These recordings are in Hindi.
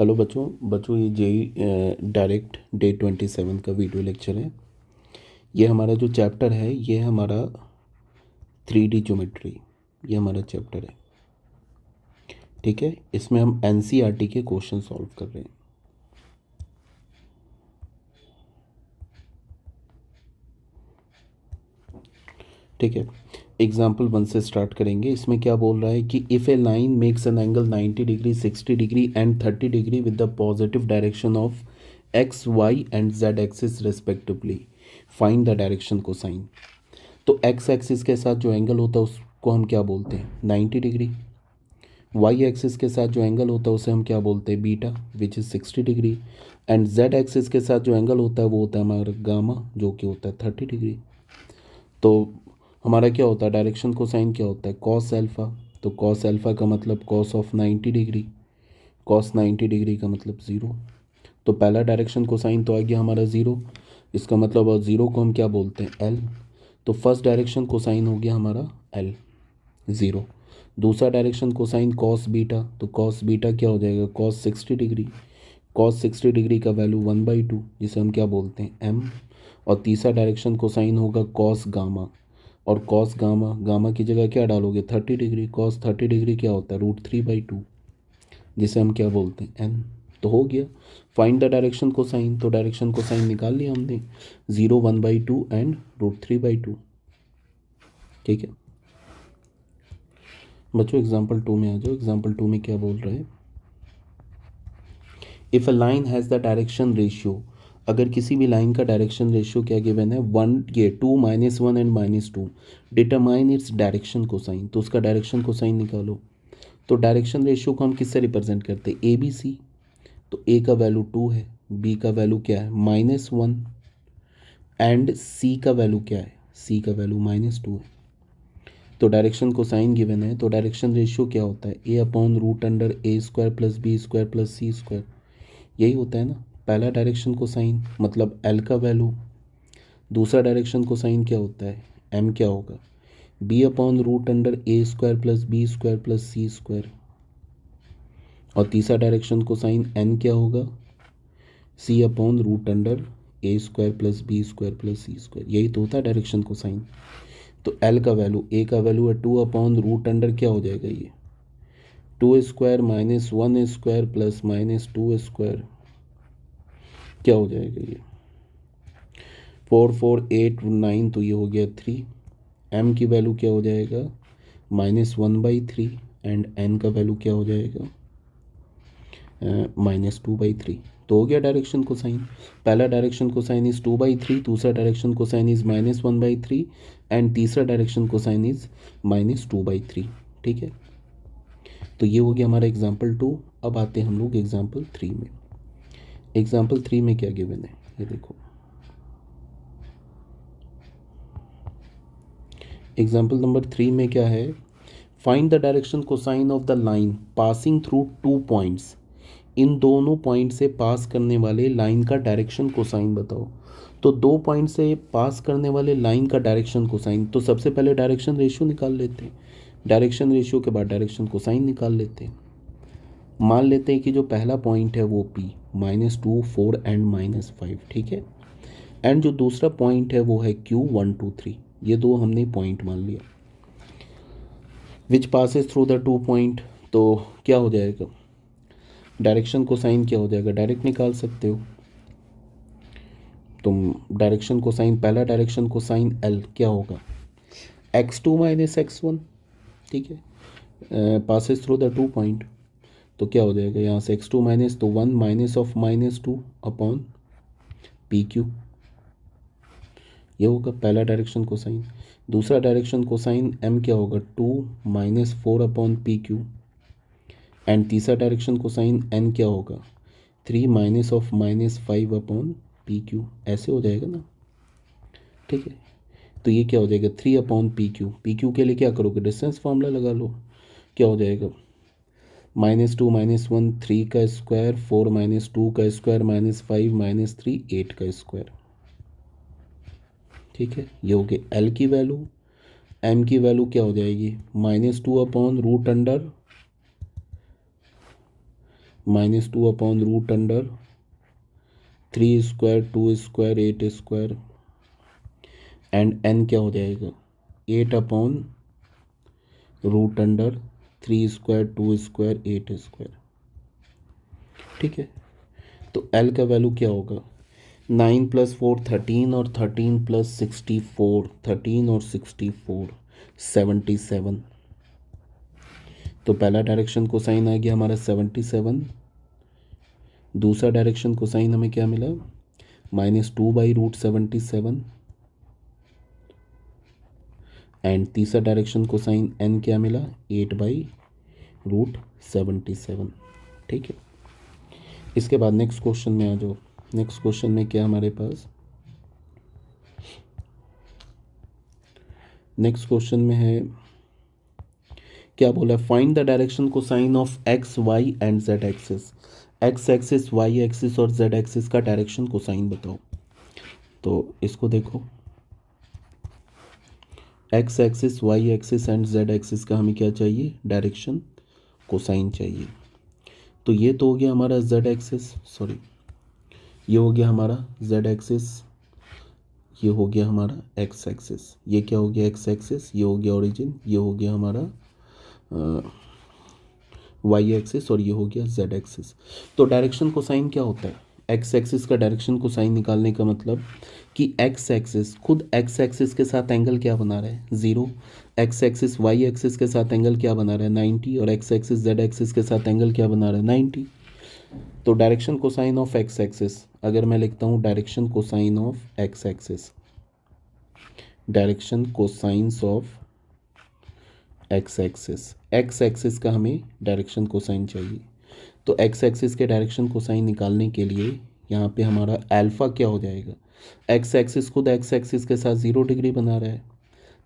हेलो बच्चों ये डायरेक्ट डे 27 का वीडियो लेक्चर है। ये हमारा जो चैप्टर है ये है हमारा 3D ज्योमेट्री। ये हमारा चैप्टर है, ठीक है। इसमें हम एनसीईआरटी के क्वेश्चन सॉल्व कर रहे हैं। ठीक है, एग्जाम्पल 1 से स्टार्ट करेंगे। इसमें क्या बोल रहा है कि if a line makes an angle 90 degree 60 degree and 30 degree with the positive direction of x y and z axis respectively, find the direction cosine. तो एक्स एक्सिस के साथ जो एंगल होता है उसको हम क्या बोलते हैं, 90 डिग्री। वाई एक्सिस के साथ जो एंगल होता है उसे हम क्या बोलते हैं, beta, which is 60 degree. And z axis के साथ जो एंगल होता है वो होता है हमारा गामा, जो कि होता है 30 डिग्री। तो हमारा क्या होता है, डायरेक्शन कोसाइन क्या होता है, कॉस एल्फ़ा। तो कॉस एल्फ़ा का मतलब cos of 90 degree, cos 90 degree का मतलब ज़ीरो। तो पहला डायरेक्शन कोसाइन तो आ गया हमारा ज़ीरो, इसका मतलब और ज़ीरो को हम क्या बोलते हैं, एल। तो फर्स्ट डायरेक्शन कोसाइन हो गया हमारा एल, ज़ीरो। दूसरा डायरेक्शन कोसाइन कॉस बीटा, तो कॉस बीटा क्या हो जाएगा, कॉस 60 डिग्री। कॉस 60 डिग्री का वैल्यू 1/2, जिसे हम क्या बोलते हैं, एम। और तीसरा डायरेक्शन कोसाइन होगा कॉस गामा, और कॉस गामा, गामा की जगह क्या डालोगे, 30 डिग्री। कॉस 30 डिग्री क्या होता है, √3/2, जिसे हम क्या बोलते हैं, एन। तो हो गया फाइंड द डायरेक्शन कोसाइन। तो डायरेक्शन कोसाइन निकाल लिया हमने, 0 1/2 एंड √3/2। ठीक है बच्चों, एग्जाम्पल 2 में आ जाओ। एग्जाम्पल 2 में क्या बोल रहे हैं, if a line has the direction ratio, अगर किसी भी लाइन का डायरेक्शन रेशियो क्या गिवन है, 1 ये 2 -1 and -2, determine its direction cosine. तो उसका डायरेक्शन कोसाइन निकालो। तो डायरेक्शन रेशियो को हम किससे रिप्रेजेंट करते हैं, ए बी सी। तो ए का वैल्यू 2 है, बी का वैल्यू क्या है, -1, एंड सी का वैल्यू क्या है, सी का वैल्यू -2 है। तो डायरेक्शन कोसाइन गिवन है, तो डायरेक्शन रेशियो क्या होता है, A/√A² + B² + C²। यही होता है ना, पहला डायरेक्शन कोसाइन मतलब एल का वैल्यू। दूसरा डायरेक्शन कोसाइन क्या होता है, एम क्या होगा, B/√A² + B² + C²। और तीसरा डायरेक्शन कोसाइन एन क्या होगा, C/√A² + B² + C²। यही तो होता है डायरेक्शन कोसाइन। तो एल का वैल्यू, ए का वैल्यू है 2/√, क्या हो जाएगा ये, 2² -1² + -2², क्या हो जाएगा ये, 4 4 8 9, तो ये हो गया 3। एम की वैल्यू क्या हो जाएगा, -1/3, एंड एन का वैल्यू क्या हो जाएगा, -2/3। तो हो गया डायरेक्शन कोसाइन। पहला डायरेक्शन कोसाइन इज 2/3, दूसरा डायरेक्शन कोसाइन इज -1/3, एंड तीसरा डायरेक्शन कोसाइन इज -2/3। ठीक है, तो ये हो गया हमारा एग्जाम्पल 2। अब आते हैं हम लोग एग्जाम्पल 3 में। एग्जाम्पल 3 में क्या गिवन है, ये देखो। एग्जाम्पल नंबर 3 में क्या है, find the direction cosine of the line passing through 2 points. इन दोनों पॉइंट से पास करने वाले लाइन का डायरेक्शन कोसाइन बताओ। तो 2 पॉइंट से पास करने वाले लाइन का डायरेक्शन कोसाइन, तो सबसे पहले डायरेक्शन रेशियो निकाल लेते हैं। डायरेक्शन रेशियो के बाद डायरेक्शन कोसाइन निकाल लेते हैं। मान लेते हैं कि जो पहला पॉइंट है वो P, -2 4 एंड -5, ठीक है। एंड जो दूसरा पॉइंट है वो है Q 1 2 3। ये दो हमने पॉइंट मान लिया, विच पासेस थ्रू द 2 पॉइंट। तो क्या हो जाएगा, डायरेक्शन कोसाइन क्या हो जाएगा, डायरेक्ट निकाल सकते हो तुम। डायरेक्शन कोसाइन, पहला डायरेक्शन कोसाइन L क्या होगा, x2 - x1, ठीक है, पासेस थ्रू द 2 पॉइंट। तो क्या हो जाएगा यहाँ से, x2 माइनस, तो 1 -2 अपॉन PQ। ये होगा पहला डायरेक्शन कोसाइन। दूसरा डायरेक्शन कोसाइन M क्या होगा, 2 -4 अपॉन PQ। एंड तीसरा डायरेक्शन कोसाइन N क्या होगा, 3 -5 अपॉन PQ। ऐसे हो जाएगा ना, ठीक है। तो ये क्या हो जाएगा, 3/PQ। PQ के लिए क्या करोगे, डिस्टेंस फार्मूला लगा लो। क्या हो जाएगा, -2 -1 3 का स्क्वायर, 4 -2 का स्क्वायर, -5 -3 8 का स्क्वायर। ठीक है, ये हो गया L की वैल्यू। M की वैल्यू क्या हो जाएगी, -2/√, -2/√3² 2² 8² एंड n क्या हो जाएगा 8/√3² 2² 8²। ठीक है, तो l का वैल्यू क्या होगा 9 + 4 13 और 13 + 64 13 और 64 77। तो पहला डायरेक्शन कोसाइन आ गया हमारा 77, दूसरा डायरेक्शन कोसाइन हमें क्या मिला -2/√77 एंड तीसरा डायरेक्शन कोसाइन n क्या मिला 8/√77। ठीक है, इसके बाद नेक्स्ट क्वेश्चन में आ जाओ। नेक्स्ट क्वेश्चन में क्या हमारे पास, नेक्स्ट क्वेश्चन में है क्या बोला, find the direction cosine of x y and z axis. X axis, y axis और जेड एक्सिस का डायरेक्शन कोसाइन बताओ। तो इसको देखो, x axis, y axis and z axis का हमें क्या चाहिए, डायरेक्शन कोसाइन चाहिए। तो ये तो हो गया हमारा जेड एक्सिस, सॉरी ये हो गया हमारा जेड एक्सिस, ये हो गया हमारा एक्स एक्सिस, ये क्या हो गया एक्स एक्सिस, ये हो गया ओरिजिन, ये हो गया हमारा वाई एक्सिस और ये हो गया जेड एक्सिस। तो डायरेक्शन कोसाइन क्या होता है, एक्स एक्सिस का डायरेक्शन कोसाइन निकालने का मतलब कि एक्स एक्सिस खुद एक्स एक्सिस के साथ एंगल क्या बना रहा है 0, एक्स एक्सिस वाई एक्सिस के साथ एंगल क्या बना रहा है 90 और एक्स एक्सिस जेड एक्सिस के साथ एंगल क्या बना रहा है 90। तो direction cosine of x axis, अगर मैं लिखता हूँ direction cosine of x axis, direction cosines of x axis, x axis का हमें डायरेक्शन कोसाइन चाहिए। तो एक्स एक्सिस के डायरेक्शन कोसाइन निकालने के लिए यहाँ पे हमारा अल्फ़ा क्या हो जाएगा, एक्स एक्सिस खुद एक्स एक्सिस के साथ 0 डिग्री बना रहा है,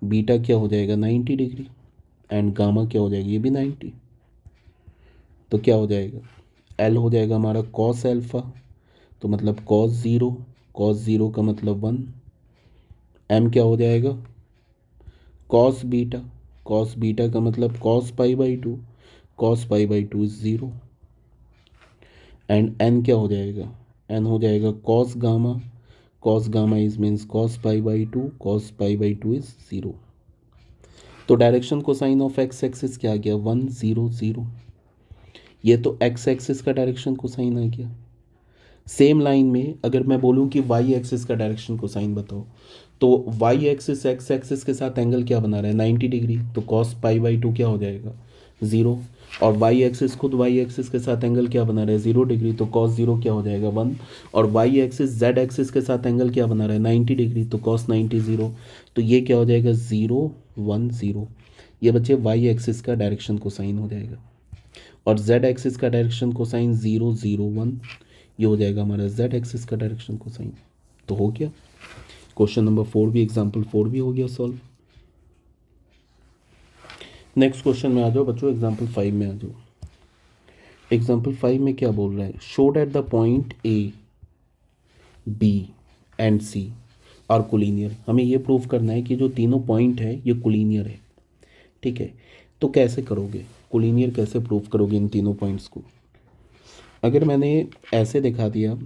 बीटा क्या हो जाएगा 90 डिग्री एंड गामा क्या हो जाएगी ये भी 90। तो क्या हो जाएगा, एल हो जाएगा हमारा कॉस अल्फ़ा, तो मतलब कॉस ज़ीरो का मतलब 1, एम क्या हो जाएगा कॉस बीटा का मतलब cos π/2, cos π/2 is 0 and n क्या हो जाएगा, एन हो जाएगा cos gamma is means cos π/2, cos π/2 is 0। तो direction cosine of x axis क्या आ गया 1 0 0, ये तो एक्स एक्सिस का डायरेक्शन कोसाइन आ गया। सेम लाइन में अगर मैं बोलूं कि वाई एक्सिस का डायरेक्शन कोसाइन बताओ, तो वाई एक्सिस एक्स एक्सिस के साथ एंगल क्या बना रहा है 90 डिग्री, तो cos π/2 क्या हो जाएगा 0 और वाई एक्सिस खुद वाई एक्सिस के साथ एंगल क्या बना रहा है 0 डिग्री, तो cos 0 क्या हो जाएगा 1 और वाई एक्सिस जेड एक्सिस के साथ एंगल क्या बना रहा है 90 डिग्री, तो cos 90 0, तो ये क्या हो जाएगा 0 1 0, ये बच्चे वाई एक्सिस का डायरेक्शन कोसाइन हो जाएगा और जेड एक्सिस का डायरेक्शन कोसाइन 0 0 1, ये हो जाएगा हमारा जेड एक्सिस का डायरेक्शन कोसाइन। तो हो गया क्वेश्चन नंबर 4 भी, एग्जाम्पल 4 भी हो गया सॉल्व। नेक्स्ट क्वेश्चन में आ जाओ बच्चों, एग्जाम्पल 5 में आ जाओ। एग्जाम्पल 5 में क्या बोल रहा है, showed that the point A B and C are collinear. हमें ये प्रूव करना है कि जो तीनों पॉइंट है ये कोलिनियर है। ठीक है, तो कैसे करोगे, कोलिनियर कैसे प्रूव करोगे इन तीनों पॉइंट्स को। अगर मैंने ऐसे दिखा दिया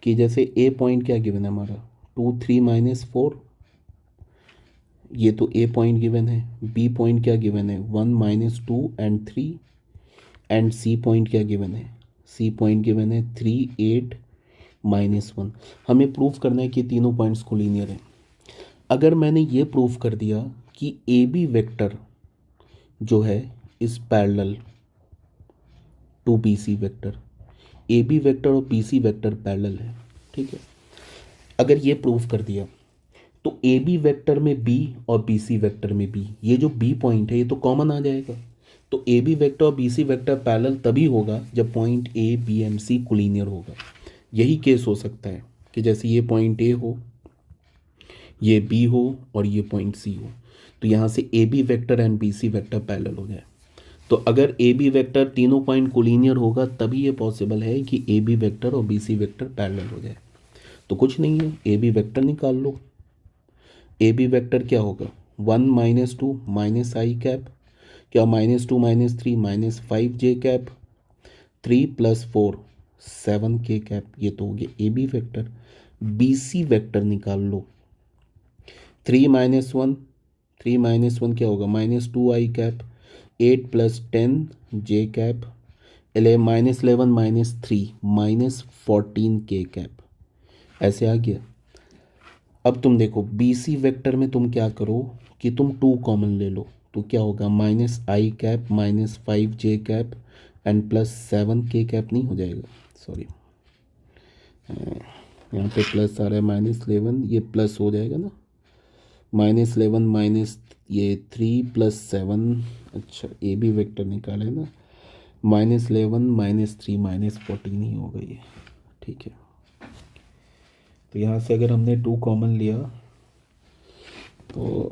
कि जैसे ए पॉइंट क्या गिवन है हमारा 2 3 -4, ये तो ए पॉइंट गिवन है, बी पॉइंट क्या गिवन है 1 -2 एंड 3 एंड सी पॉइंट क्या गिवन है, सी पॉइंट गिवन है 3 8 -1। हमें प्रूव करना है कि तीनों पॉइंट्स कोलिनियर हैं। अगर मैंने ये प्रूव कर दिया कि ए बी वेक्टर जो है इस parallel to B C vector, A B vector और बी सी वेक्टर पैरेलल है। ठीक है, अगर ये प्रूव कर दिया तो ए बी वेक्टर में बी और बी सी वेक्टर में बी, ये जो बी पॉइंट है ये तो कॉमन आ जाएगा। तो ए बी वेक्टर और बी सी वेक्टर पैरेलल तभी होगा जब point A B and C collinear होगा। यही केस हो सकता है कि जैसे ये पॉइंट ए हो, ये बी हो और ये पॉइंट सी हो, तो यहाँ से A B vector and B C vector parallel हो जाए। तो अगर ए बी वेक्टर तीनों पॉइंट कोलिनियर होगा तभी ये पॉसिबल है कि ए बी वेक्टर और बी सी वेक्टर पैरेलल हो जाए। तो कुछ नहीं है, ए बी वेक्टर निकाल लो। ए बी वेक्टर क्या होगा 1 -2 -i कैप, क्या -2 -3 -5j कैप, 3 + 4 7 के कैप, ये तो हो गया A B vector. B C vector निकाल लो। 3 - 1, 3 - 1 क्या होगा, -2 i कैप। 8 + 10 j cap. 11 -3 -14 के कैप। ऐसे आ गया। अब तुम देखो बी सी वेक्टर में तुम क्या करो कि तुम 2 कॉमन ले लो, तो क्या होगा, -i cap -5 j cap and +7 के कैप। नहीं हो जाएगा, सॉरी यहाँ पे प्लस आ रहा है, -11, ये प्लस हो जाएगा ना, -11 माइनस ये 3 + 7। अच्छा ए बी वेक्टर निकाले ना, -11 -3 -14 ही होगा ये, ठीक है। तो यहाँ से अगर हमने 2 कॉमन लिया तो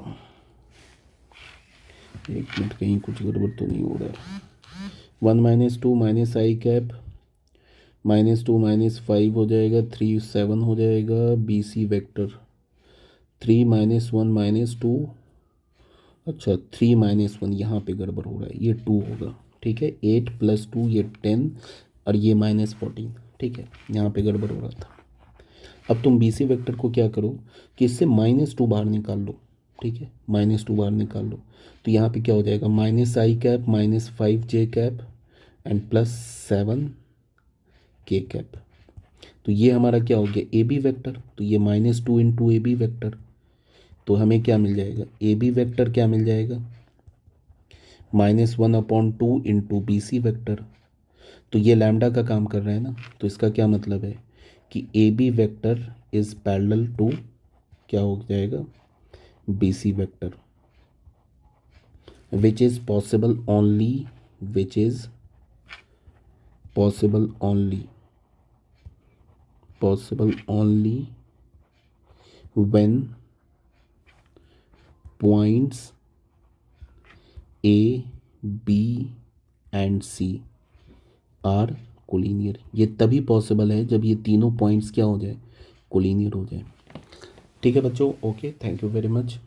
एक मिनट, कहीं कुछ गड़बड़ तो नहीं हो रहा है। 1 - 2 -i कैप, -2 -5 हो जाएगा, 3 7 हो जाएगा। बी सी वेक्टर 3 -1 -2, अच्छा 3 -1 यहाँ पे गड़बड़ हो रहा है, ये 2 होगा, ठीक है। 8 + 2 ये 10 और ये -14, ठीक है, यहाँ पे गड़बड़ हो रहा था। अब तुम बी सी वेक्टर को क्या करो कि इससे -2 बाहर निकाल लो, ठीक है, -2 बाहर निकाल लो। तो यहाँ पे क्या हो जाएगा, -i cap -5 j cap and +7 के कैप। तो ये हमारा क्या हो गया, ए बी वेक्टर। तो ये -2 इंटू ए बी वेक्टर, तो हमें क्या मिल जाएगा, ए बी वेक्टर क्या मिल जाएगा, -1/2 इंटू बी सी वेक्टर। तो ये लैम्डा का काम कर रहा है ना, तो इसका क्या मतलब है कि A B vector is parallel to क्या हो जाएगा, B C vector, which is possible only, which is possible only when points A, B and C are collinear. ये तभी पॉसिबल है जब ये तीनों पॉइंट्स क्या हो जाए, कोलिनियर हो जाए। ठीक है बच्चों, okay, thank you very much.